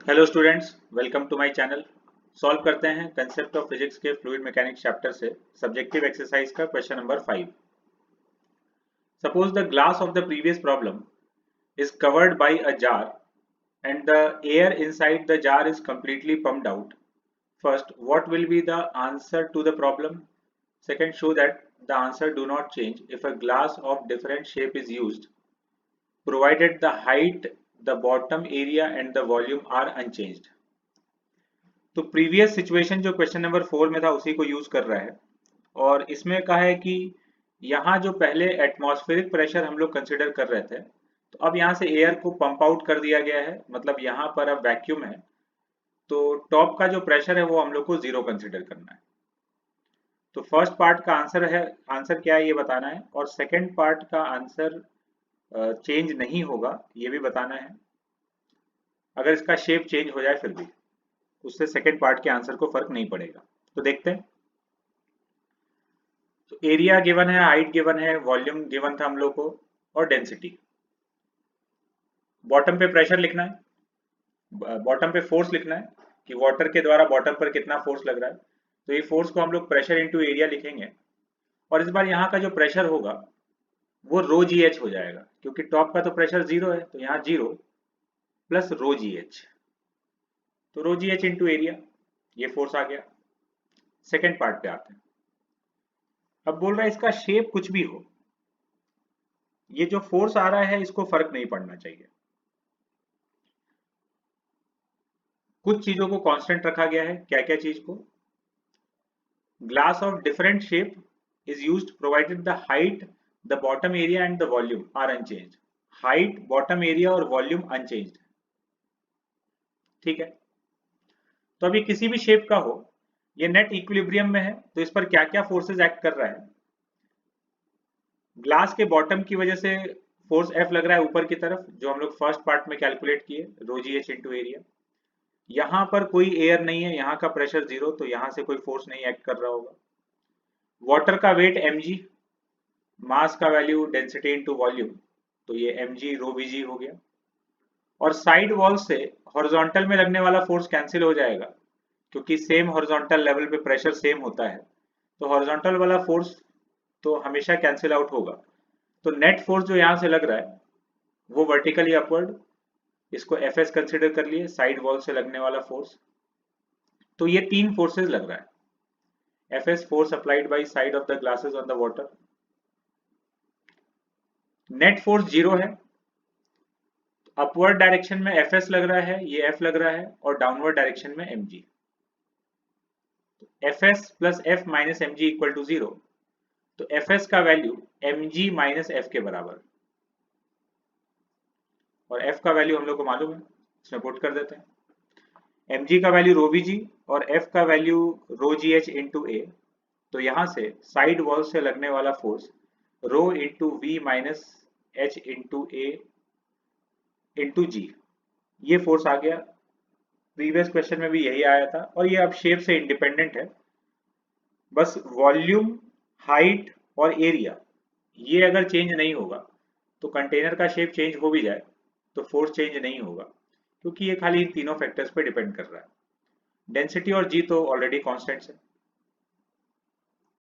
Hello students, welcome to my channel. Solve करते हैं concept of physics के fluid mechanics chapter से subjective exercise का question number 5। Suppose the glass of the previous problem is covered by a jar and the air inside the jar is completely pumped out. First, what will be the answer to the problem? Second, show that the answer do not change if a glass of different shape is used, provided the height, the bottom area and the volume are unchanged. तो previous situation जो question number 4 में था उसी को use कर रहा है और इसमें कहा है कि यहाँ जो पहले एटमॉस्फेरिक प्रेशर हम लोग कंसिडर कर रहे थे, तो अब यहाँ से एयर को पंप आउट कर दिया गया है, मतलब यहाँ पर अब वैक्यूम है। तो टॉप का जो प्रेशर है वो हम लोग को जीरो कंसिडर करना है। तो फर्स्ट पार्ट का आंसर क्या है ये बताना है, और सेकंड पार्ट का आंसर चेंज नहीं होगा ये भी बताना है। अगर इसका शेप चेंज हो जाए फिर भी उससे सेकंड पार्ट के आंसर को फर्क नहीं पड़ेगा। तो देखते हैं। तो एरिया गिवन है, हाइट गिवन है, वॉल्यूम गिवन था हम लोग को, और डेंसिटी। बॉटम पे प्रेशर लिखना है, बॉटम पे फोर्स लिखना है कि वाटर के द्वारा बॉटम पर कितना फोर्स लग रहा है। तो ये फोर्स को हम लोग प्रेशर इनटू एरिया लिखेंगे, और इस बार यहाँ का जो प्रेशर होगा वो रो जी एच हो जाएगा, क्योंकि टॉप का तो प्रेशर जीरो है, तो यहाँ जीरो प्लस रो जी एच। तो रो जी एच इंटू एरिया, ये फोर्स आ गया। सेकेंड पार्ट पे आते हैं। अब बोल रहा है इसका शेप कुछ भी हो, ये जो फोर्स आ रहा है इसको फर्क नहीं पड़ना चाहिए। कुछ चीजों को कांस्टेंट रखा गया है। क्या क्या चीज को? Glass of different shape is used provided the height, the bottom area and the volume are unchanged. Height, bottom area और volume unchanged। ठीक है। तो अभी किसी भी शेप का हो, ये नेट इक्विलिब्रियम में है, तो इस पर क्या क्या फोर्सेस एक्ट कर रहा है? ग्लास के बॉटम की वजह से फोर्स एफ लग रहा है ऊपर की तरफ, जो हम लोग फर्स्ट पार्ट में कैलकुलेट किए, रो जी एच इंटू एरिया। यहाँ पर कोई एयर नहीं है, यहाँ का प्रेशर जीरो, तो यहाँ से कोई फोर्स नहीं एक्ट कर रहा होगा। वाटर का वेट mg, मास का वैल्यू डेंसिटी इनटू वॉल्यूम, तो ये mg रो vg हो गया। और साइड वॉल से हॉरिजॉन्टल में लगने वाला फोर्स कैंसिल हो जाएगा, क्योंकि सेम हॉरिजॉन्टल लेवल पे प्रेशर सेम होता है, तो हॉरिजॉन्टल वाला फोर्स तो हमेशा कैंसिल आउट होगा। तो नेट फोर्स जो यहाँ से लग रहा है वो वर्टिकली अपवर्ड, इसको एफ एस कंसिडर कर लिए, साइड वॉल से लगने वाला फोर्स। तो ये तीन फोर्सेस लग रहा है। Fs force applied by side of the glasses on the water. Net force zero है, अपवर्ड डायरेक्शन में Fs लग रहा है, ये F लग रहा है, और डाउनवर्ड डायरेक्शन में mg। Fs plus F minus mg equal to zero, तो Fs का वैल्यू mg माइनस F के बराबर, और F का वैल्यू हम लोग को मालूम है, इसमें पुट कर देते हैं। mg का वैल्यू रो vg और F का value rho g h into A. तो यहां से साइड वॉल से लगने वाला force rho into V minus h into A into g, ये फोर्स आ गया। प्रीवियस क्वेश्चन में भी यही आया था, और ये अब शेप से इंडिपेंडेंट है। बस वॉल्यूम, हाइट और एरिया ये अगर चेंज नहीं होगा, तो कंटेनर का शेप चेंज हो भी जाए तो फोर्स चेंज नहीं होगा, क्योंकि ये खाली इन तीनों फैक्टर्स पे डिपेंड कर रहा है। डेंसिटी और जी तो ऑलरेडी कॉन्स्टेंट्स है,